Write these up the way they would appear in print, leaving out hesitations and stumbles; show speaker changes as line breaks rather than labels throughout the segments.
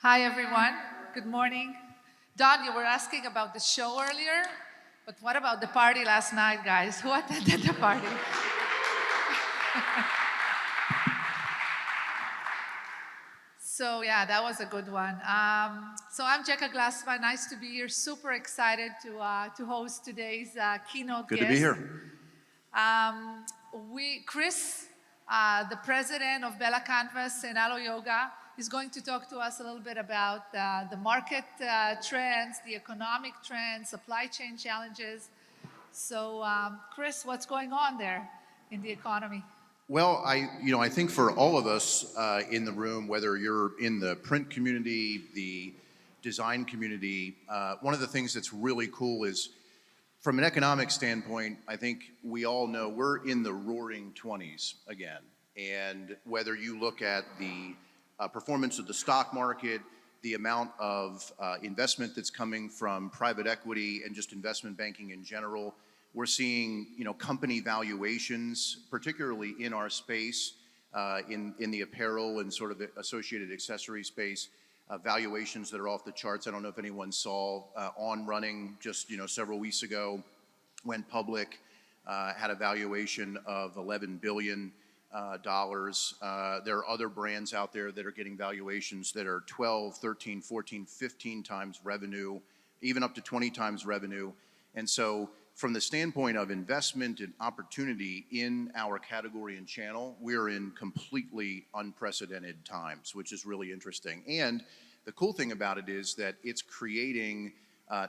Hi, everyone. Good morning. Don, you were asking about the show earlier, but what about the party last night, guys? Who attended the party? So yeah, that was a good one. So I'm Jekka Glassman. Nice to be here. Super excited to host today's keynote
Good
guest.
to be here.
Chris, the president of BELLA+CANVAS and Alo Yoga, is going to talk to us a little bit about the market trends, the economic trends, supply chain challenges. So, Chris, what's going on there in the economy?
Well, I think for all of us in the room, whether you're in the print community, the design community, one of the things that's really cool is, from an economic standpoint, I think we all know we're in the roaring 20s again. And whether you look at the performance of the stock market, the amount of investment that's coming from private equity and just investment banking in general, we're seeing, company valuations, particularly in our space, in the apparel and sort of the associated accessory space, valuations that are off the charts. I don't know if anyone saw On Running just several weeks ago went public, had a valuation of $11 billion. There are other brands out there that are getting valuations that are 12, 13, 14, 15 times revenue, even up to 20 times revenue. And so from the standpoint of investment and opportunity in our category and channel, we're in completely unprecedented times, which is really interesting. And the cool thing about it is that it's creating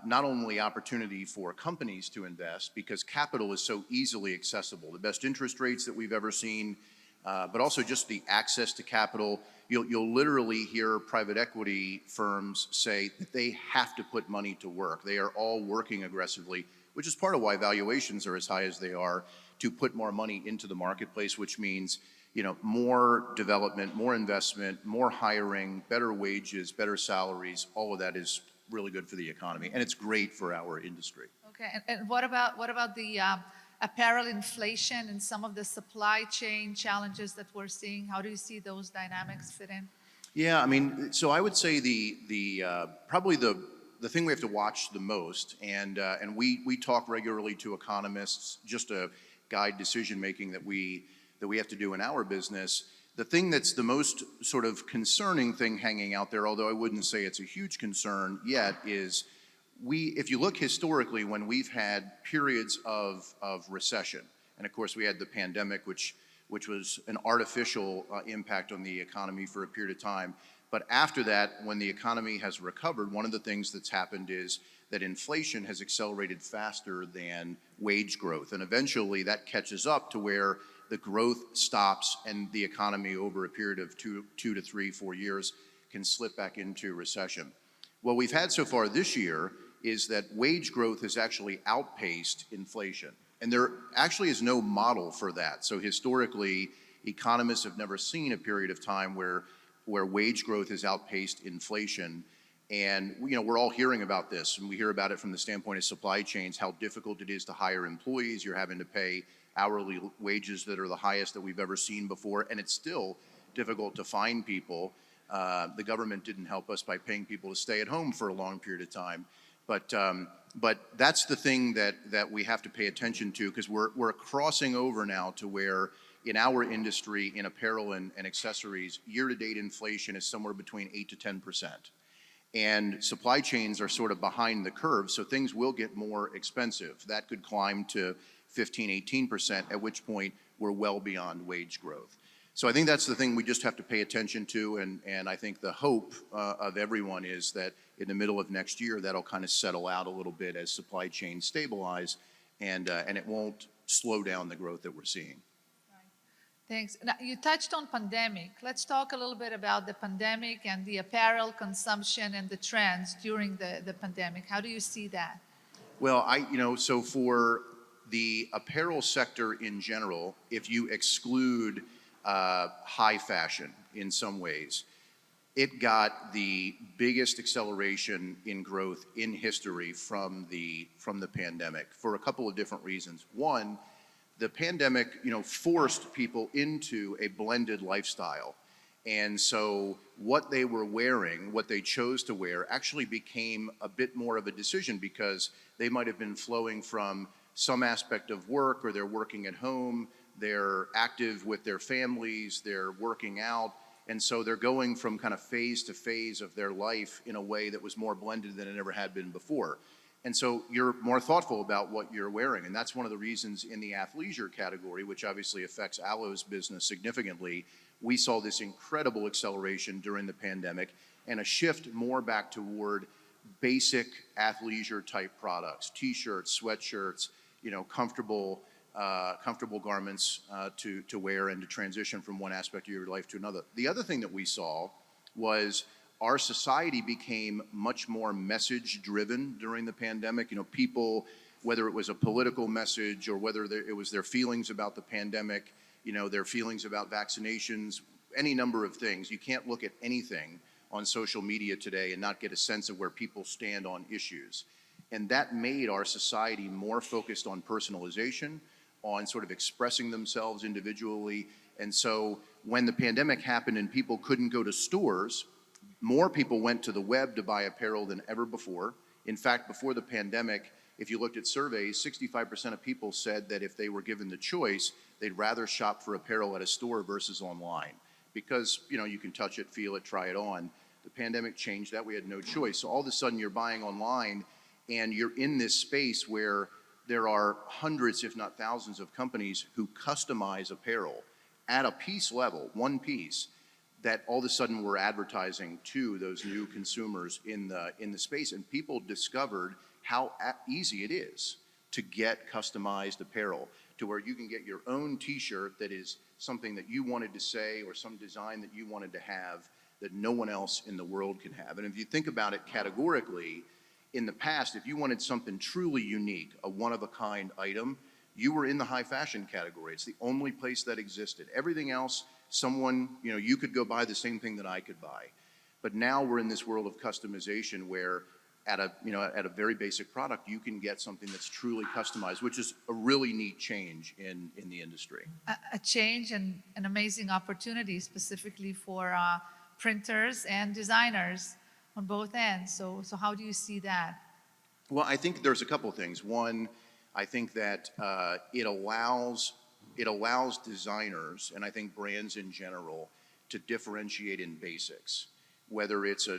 not only opportunity for companies to invest, because capital is so easily accessible, the best interest rates that we've ever seen, but also just the access to capital. You'll literally hear private equity firms say that they have to put money to work. They are all working aggressively, which is part of why valuations are as high as they are, to put more money into the marketplace, which means more development, more investment, more hiring, better wages, better salaries. All of that is really good for the economy, and it's great for our industry.
Okay, and what about the apparel inflation and some of the supply chain challenges that we're seeing? How do you see those dynamics fit in?
Yeah, so I would say probably the thing we have to watch the most, and we talk regularly to economists just to guide decision making that we have to do in our business. The thing that's the most sort of concerning thing hanging out there, although I wouldn't say it's a huge concern yet, is if you look historically, when we've had periods of recession, and of course we had the pandemic, which was an artificial impact on the economy for a period of time. But after that, when the economy has recovered, one of the things that's happened is that inflation has accelerated faster than wage growth. And eventually that catches up to where the growth stops and the economy over a period of 2 to 3, 4 years can slip back into recession. What we've had so far this year is that wage growth has actually outpaced inflation. And there actually is no model for that. So historically, economists have never seen a period of time where wage growth has outpaced inflation. And we're all hearing about this, and we hear about it from the standpoint of supply chains, how difficult it is to hire employees. You're having to pay hourly wages that are the highest that we've ever seen before, and it's still difficult to find people. The government didn't help us by paying people to stay at home for a long period of time. But that's the thing that we have to pay attention to, because we're crossing over now to where in our industry, in apparel and accessories, year-to-date inflation is somewhere between 8 to 10%. And supply chains are sort of behind the curve, so things will get more expensive. That could climb to 15, 18%, at which point we're well beyond wage growth. So I think that's the thing we just have to pay attention to, and I think the hope of everyone is that in the middle of next year, that'll kind of settle out a little bit as supply chains stabilize, and it won't slow down the growth that we're seeing.
Thanks. Now, you touched on pandemic. Let's talk a little bit about the pandemic and the apparel consumption and the trends during the pandemic. How do you see that?
Well, so for the apparel sector in general, if you exclude high fashion in some ways, it got the biggest acceleration in growth in history from the pandemic for a couple of different reasons. One, the pandemic, forced people into a blended lifestyle. And so what they were wearing, what they chose to wear, actually became a bit more of a decision because they might have been flowing from some aspect of work, or they're working at home, they're active with their families, they're working out. And so they're going from kind of phase to phase of their life in a way that was more blended than it ever had been before. And so you're more thoughtful about what you're wearing. And that's one of the reasons in the athleisure category, which obviously affects Alo's business significantly, we saw this incredible acceleration during the pandemic and a shift more back toward basic athleisure type products, t-shirts, sweatshirts, comfortable garments to wear and to transition from one aspect of your life to another. The other thing that we saw was our society became much more message driven during the pandemic. People, whether it was a political message or whether it was their feelings about the pandemic, their feelings about vaccinations, any number of things. You can't look at anything on social media today and not get a sense of where people stand on issues. And that made our society more focused on personalization, on sort of expressing themselves individually. And so when the pandemic happened and people couldn't go to stores, more people went to the web to buy apparel than ever before. In fact, before the pandemic, if you looked at surveys, 65% of people said that if they were given the choice, they'd rather shop for apparel at a store versus online. Because, you can touch it, feel it, try it on. The pandemic changed that. We had no choice. So all of a sudden you're buying online and you're in this space where there are hundreds, if not thousands, of companies who customize apparel at a piece level, one piece, that all of a sudden we're advertising to those new consumers in the space. And people discovered how easy it is to get customized apparel, to where you can get your own t-shirt that is something that you wanted to say or some design that you wanted to have that no one else in the world can have. And if you think about it categorically, in the past, if you wanted something truly unique, a one-of-a-kind item, you were in the high fashion category. It's the only place that existed. Everything else, someone, you could go buy the same thing that I could buy. But now we're in this world of customization where at a very basic product, you can get something that's truly customized, which is a really neat change in the industry.
A change and an amazing opportunity specifically for printers and designers on both ends. So how do you see that?
Well, I think there's a couple of things. One, I think that it allows designers, and I think brands in general, to differentiate in basics. Whether it's a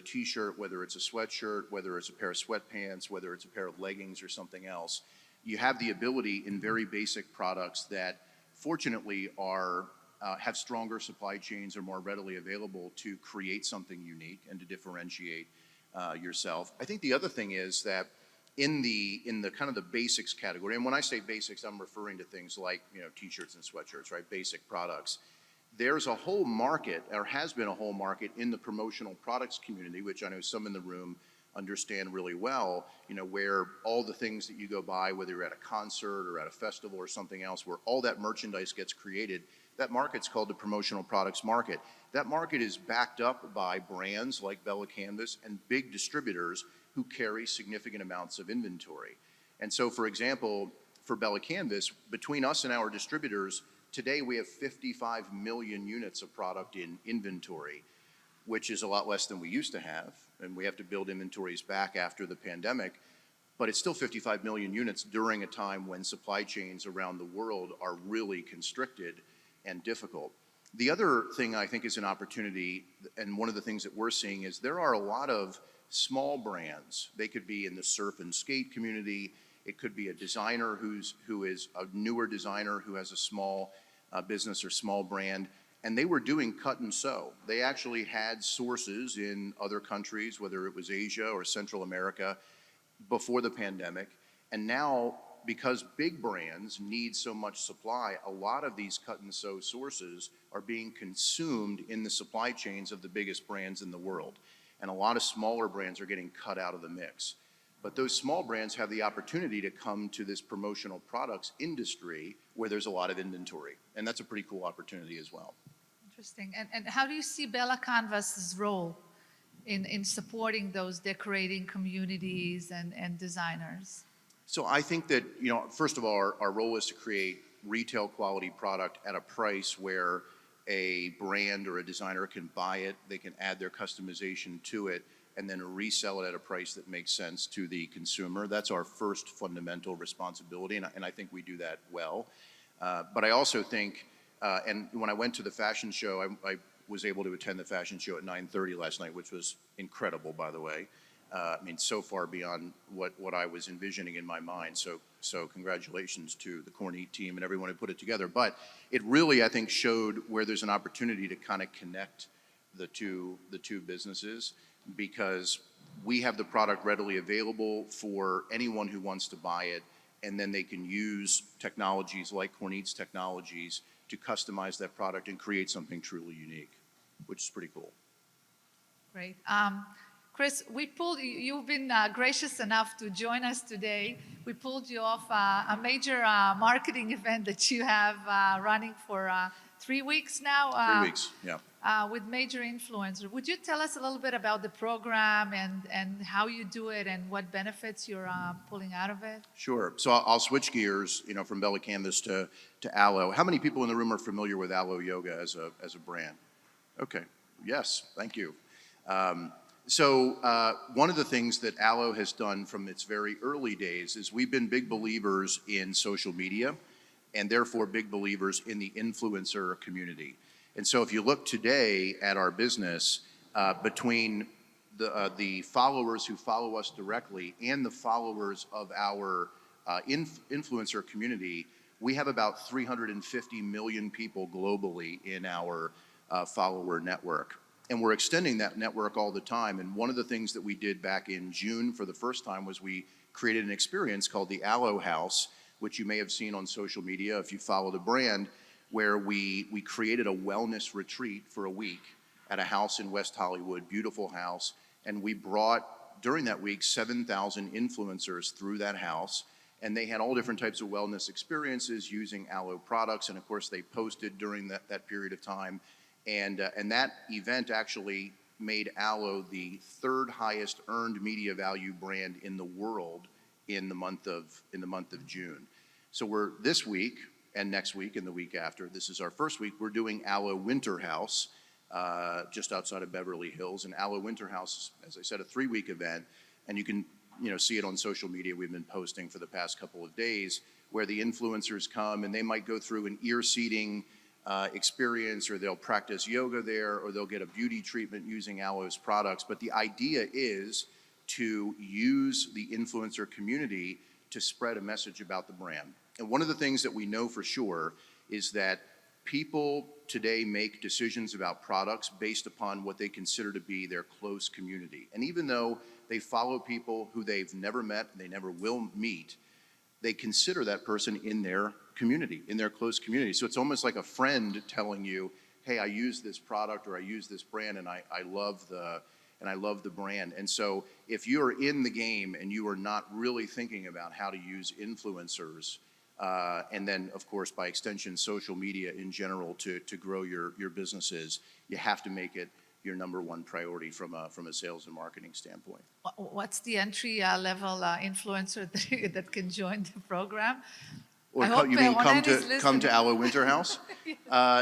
t-shirt, whether it's a sweatshirt, whether it's a pair of sweatpants, whether it's a pair of leggings or something else, you have the ability in very basic products that fortunately have stronger supply chains, are more readily available to create something unique and to differentiate yourself. I think the other thing is that in the kind of the basics category, and when I say basics, I'm referring to things like t-shirts and sweatshirts, right? Basic products. There's a whole market, or has been a whole market, in the promotional products community, which I know some in the room understand really well, where all the things that you go buy, whether you're at a concert or at a festival or something else, where all that merchandise gets created, that market's called the promotional products market. That market is backed up by brands like BELLA+CANVAS and big distributors who carry significant amounts of inventory. And so, for example, for BELLA+CANVAS, between us and our distributors, today we have 55 million units of product in inventory, which is a lot less than we used to have, and we have to build inventories back after the pandemic, but it's still 55 million units during a time when supply chains around the world are really constricted and difficult. The other thing I think is an opportunity, and one of the things that we're seeing, is there are a lot of small brands. They could be in the surf and skate community. It could be a designer who is a newer designer who has a small business or small brand, and they were doing cut and sew. They actually had sources in other countries, whether it was Asia or Central America, before the pandemic. And now, because big brands need so much supply, a lot of these cut and sew sources are being consumed in the supply chains of the biggest brands in the world. And a lot of smaller brands are getting cut out of the mix. But those small brands have the opportunity to come to this promotional products industry where there's a lot of inventory. And that's a pretty cool opportunity as well.
Interesting. And how do you see BELLA+CANVAS's role in supporting those decorating communities and designers?
So I think that, first of all, our role is to create retail quality product at a price where a brand or a designer can buy it, they can add their customization to it, and then resell it at a price that makes sense to the consumer. That's our first fundamental responsibility, and I think we do that well. But I also think, and when I went to the fashion show, I was able to attend the fashion show at 9:30 last night, which was incredible, by the way. I mean, so far beyond what I was envisioning in my mind. So congratulations to the Kornit team and everyone who put it together. But it really, I think, showed where there's an opportunity to kind of connect the two businesses, because we have the product readily available for anyone who wants to buy it, and then they can use technologies like Kornit's technologies to customize that product and create something truly unique, which is pretty cool.
Great. Chris, you've been gracious enough to join us today. We pulled you off a major marketing event that you have running for 3 weeks now.
3 weeks, yeah.
With major influencers. Would you tell us a little bit about the program and how you do it and what benefits you're pulling out of it?
Sure. So I'll switch gears, from BELLA+CANVAS to Alo. How many people in the room are familiar with Alo Yoga as a brand? Okay. Yes. Thank you. So one of the things that Alo has done from its very early days is we've been big believers in social media, and therefore big believers in the influencer community. And so if you look today at our business, between the followers who follow us directly and the followers of our influencer community, we have about 350 million people globally in our follower network. And we're extending that network all the time. And one of the things that we did back in June for the first time was we created an experience called the Alo House, which you may have seen on social media if you follow the brand, where we created a wellness retreat for a week at a house in West Hollywood, beautiful house. And we brought, during that week, 7,000 influencers through that house. And they had all different types of wellness experiences using Alo products. And of course, they posted during that period of time. And that event actually made Alo the third highest earned media value brand in the world in the month of June. So we're this week and next week and the week after, this is our first week, we're doing Alo Winter House just outside of Beverly Hills. And Alo Winter House, as I said, a 3-week event. And you can see it on social media. We've been posting for the past couple of days where the influencers come and they might go through an ear seeding experience, or they'll practice yoga there, or they'll get a beauty treatment using Alo's products. But the idea is to use the influencer community to spread a message about the brand. And one of the things that we know for sure is that people today make decisions about products based upon what they consider to be their close community. And even though they follow people who they've never met and they never will meet, they consider that person in their community, in their close community. So it's almost like a friend telling you, hey, I use this product or I use this brand and I love the brand. And so if you're in the game and you are not really thinking about how to use influencers, and then of course by extension social media in general to grow your businesses, you have to make it your number one priority from a sales and marketing standpoint.
What's the entry level influencer that can join the program?
Or you mean come to Alo Winter House?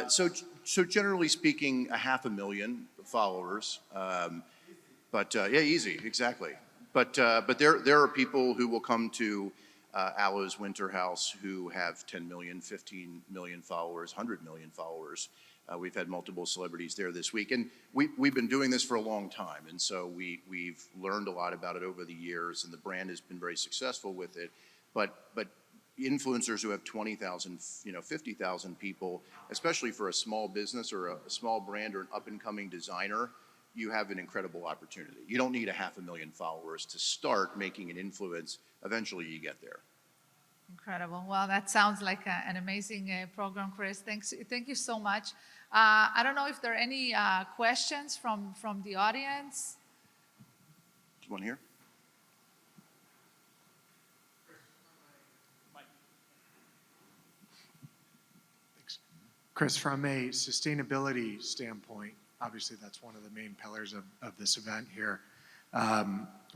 So generally speaking, 500,000 followers. Yeah, easy, exactly. But there are people who will come to Alo's Winter House who have 10 million, 15 million followers, 100 million followers. We've had multiple celebrities there this week, and we've been doing this for a long time, and so we've learned a lot about it over the years, and the brand has been very successful with it. But influencers who have 20,000, 50,000 people, especially for a small business or a small brand or an up-and-coming designer, you have an incredible opportunity. You don't need 500,000 followers to start making an influence. Eventually, you get there.
Incredible. Well, that sounds like an amazing program, Chris. Thank you so much. I don't know if there are any questions from the audience.
There's one here.
Thanks. Chris, from a sustainability standpoint, obviously that's one of the main pillars of this event here.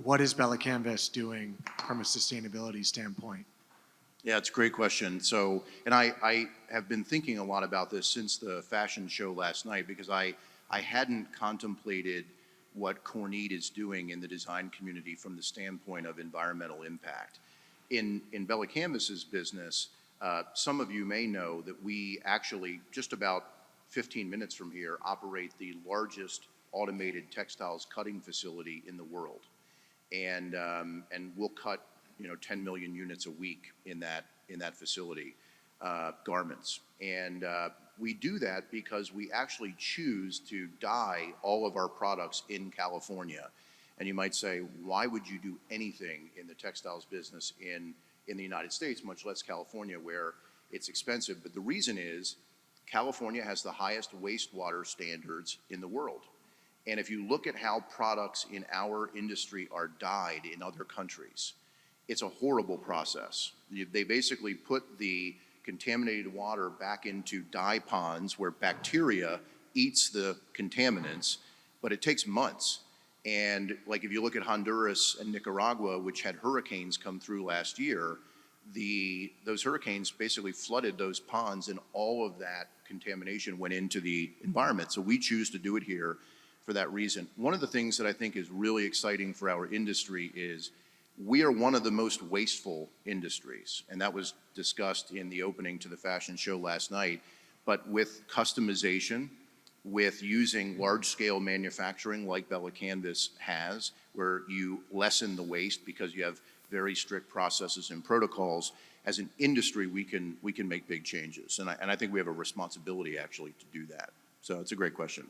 What is BELLA+CANVAS doing from a sustainability standpoint?
Yeah, it's a great question. So, and I have been thinking a lot about this since the fashion show last night because I hadn't contemplated what Kornit is doing in the design community from the standpoint of environmental impact. In BELLA+CANVAS's business, some of you may know that we actually, just about 15 minutes from here, operate the largest automated textiles cutting facility in the world. And we'll cut 10 million units a week in that facility, garments. And we do that because we actually choose to dye all of our products in California. And you might say, why would you do anything in the textiles business in the United States, much less California, where it's expensive? But the reason is California has the highest wastewater standards in the world. And if you look at how products in our industry are dyed in other countries, it's a horrible process. They basically put the contaminated water back into dye ponds where bacteria eats the contaminants, but it takes months. And like if you look at Honduras and Nicaragua, which had hurricanes come through last year, those hurricanes basically flooded those ponds and all of that contamination went into the environment. So we choose to do it here for that reason. One of the things that I think is really exciting for our industry is we are one of the most wasteful industries, and that was discussed in the opening to the fashion show last night. But with customization, with using large-scale manufacturing like BELLA+CANVAS has, where you lessen the waste because you have very strict processes and protocols, as an industry, we can make big changes. And I think we have a responsibility actually to do that. So it's a great question.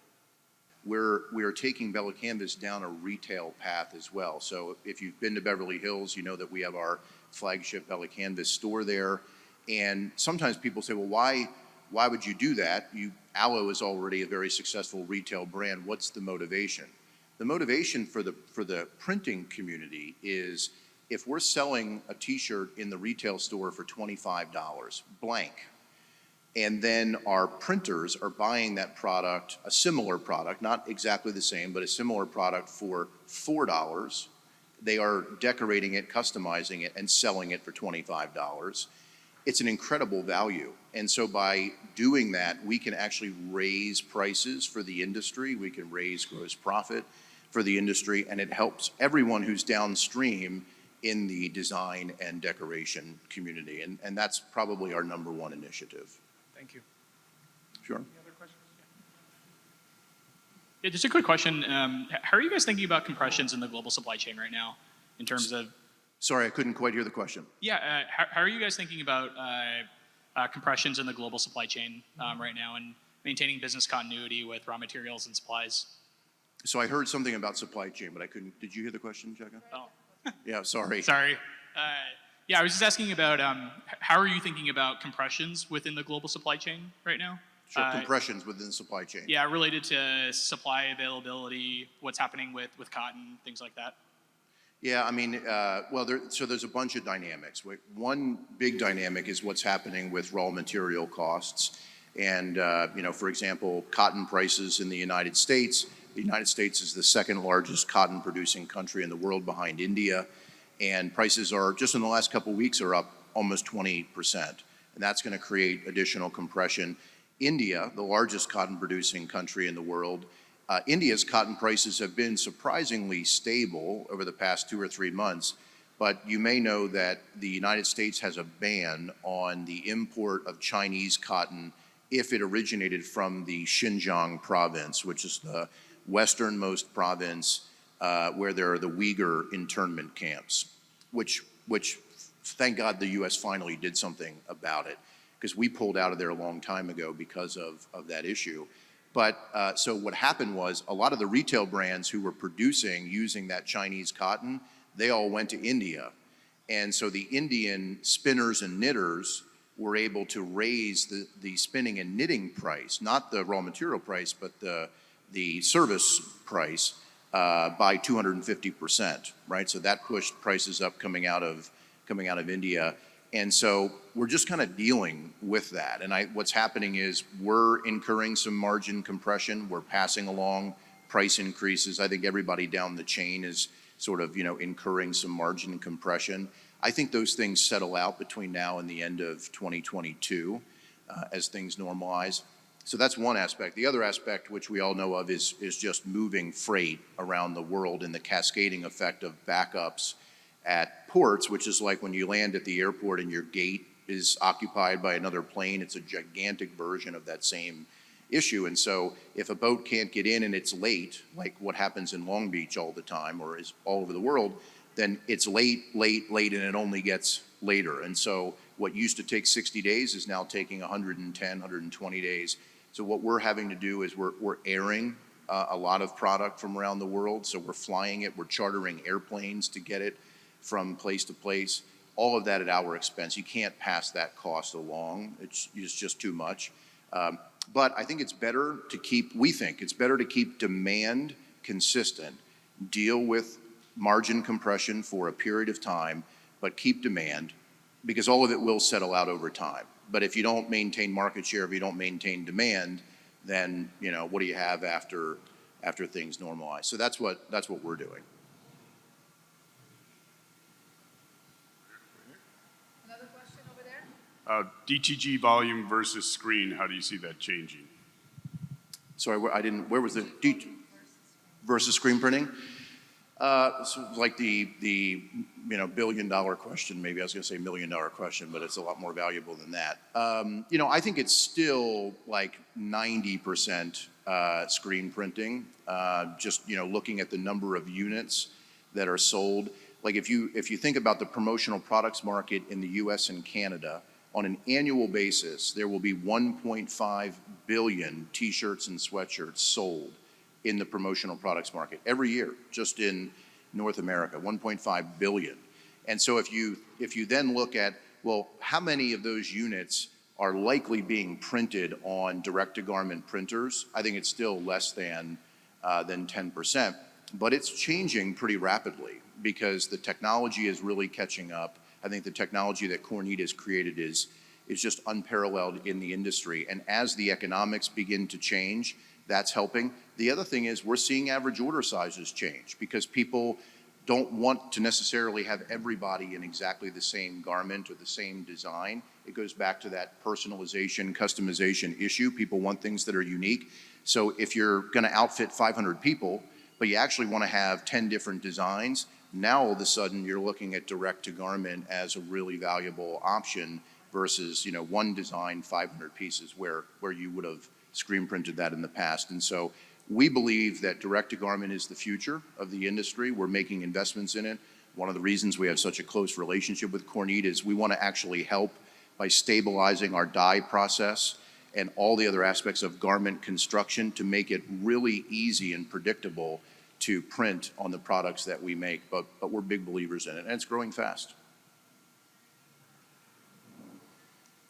We are taking BELLA+CANVAS down a retail path as well. So if you've been to Beverly Hills, you know that we have our flagship BELLA+CANVAS store there. And sometimes people say, well, why would you do that? Aloe is already a very successful retail brand. What's the motivation? The motivation for the printing community is if we're selling a t-shirt in the retail store for $25, blank, and then our printers are buying that product, a similar product, not exactly the same, but a similar product for $4. They are decorating it, customizing it, and selling it for $25. It's an incredible value. And so by doing that, we can actually raise prices for the industry, we can raise gross profit for the industry, and it helps everyone who's downstream in the design and decoration community. And that's probably our #1 initiative.
Thank you.
Sure.
Any other questions?
Yeah, just a quick question. How are you guys thinking about compressions in the global supply chain right now in terms of...
Sorry, I couldn't quite hear the question.
Yeah, how are you guys thinking about compressions in the global supply chain right now and maintaining business continuity with raw materials and supplies?
So I heard something about supply chain, but I couldn't. Did you hear the question, Jessica?
Oh.
Yeah, sorry.
Sorry. Yeah, I was just asking about how are you thinking about compressions within the global supply chain right now?
Sure, compressions within the supply chain.
Yeah, related to supply availability, what's happening with cotton, things like that.
Yeah, I mean, so there's a bunch of dynamics. One big dynamic is what's happening with raw material costs. And, for example, cotton prices in the United States. The United States is the second largest cotton producing country in the world behind India. And prices are, just in the last couple of weeks, are up almost 20%. And that's going to create additional compression. India, the largest cotton producing country in the world, India's cotton prices have been surprisingly stable over the past 2 or 3 months. But you may know that the United States has a ban on the import of Chinese cotton if it originated from the Xinjiang province, which is the westernmost province where there are the Uyghur internment camps, which thank God the U.S. finally did something about it, because we pulled out of there a long time ago because of that issue. But so what happened was a lot of the retail brands who were producing using that Chinese cotton, they all went to India. And so the Indian spinners and knitters were able to raise the spinning and knitting price, not the raw material price, but the service price by 250%, right? So that pushed prices up coming out of India. And so we're just kind of dealing with that. And what's happening is we're incurring some margin compression. We're passing along price increases. I think everybody down the chain is sort of, incurring some margin compression. I think those things settle out between now and the end of 2022 as things normalize. So that's one aspect. The other aspect, which we all know of, is just moving freight around the world and the cascading effect of backups at ports, which is like when you land at the airport and your gate is occupied by another plane. It's a gigantic version of that same issue. And so if a boat can't get in and it's late, like what happens in Long Beach all the time or is all over the world, then it's late, and it only gets later. And so what used to take 60 days is now taking 110, 120 days. So what we're having to do is we're airing a lot of product from around the world. So we're flying it, we're chartering airplanes to get it from place to place. All of that at our expense. You can't pass that cost along. It's just too much. But I think it's better to keep, we think it's better to keep demand consistent, deal with margin compression for a period of time, but keep demand, because all of it will settle out over time. But if you don't maintain market share, if you don't maintain demand, then, you know, what do you have after things normalize? So that's what we're doing.
Another question over there?
DTG volume versus screen, how do you see that changing?
Sorry, where was the versus screen printing? So like the billion-dollar question, maybe I was gonna say million-dollar question, but it's a lot more valuable than that. I think it's still like 90% screen printing, just, looking at the number of units that are sold. Like if you think about the promotional products market in the US and Canada, on an annual basis, there will be 1.5 billion t-shirts and sweatshirts sold in the promotional products market every year, just in North America, 1.5 billion. And so if you then look at, well, how many of those units are likely being printed on direct-to-garment printers, I think it's still less than 10%. But it's changing pretty rapidly because the technology is really catching up. I think the technology that Kornit has created is just unparalleled in the industry. And as the economics begin to change, that's helping. The other thing is we're seeing average order sizes change because people don't want to necessarily have everybody in exactly the same garment or the same design. It goes back to that personalization, customization issue. People want things that are unique. So if you're gonna outfit 500 people, but you actually wanna have 10 different designs, now all of a sudden you're looking at direct to garment as a really valuable option versus, one design, 500 pieces where you would have screen printed that in the past. And so we believe that direct to garment is the future of the industry. We're making investments in it. One of the reasons we have such a close relationship with Kornit is we want to actually help by stabilizing our dye process and all the other aspects of garment construction to make it really easy and predictable to print on the products that we make. But we're big believers in it, and it's growing fast.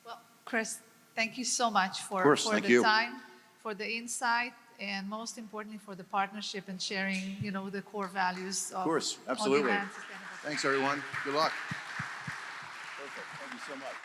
Well, Chris, thank you so much for
thank
the
you.
time, for the insight, and most importantly for the partnership and sharing, the core values of
Of course, absolutely.
on-demand sustainable.
Thanks, everyone. Good luck. Perfect. Thank you so much.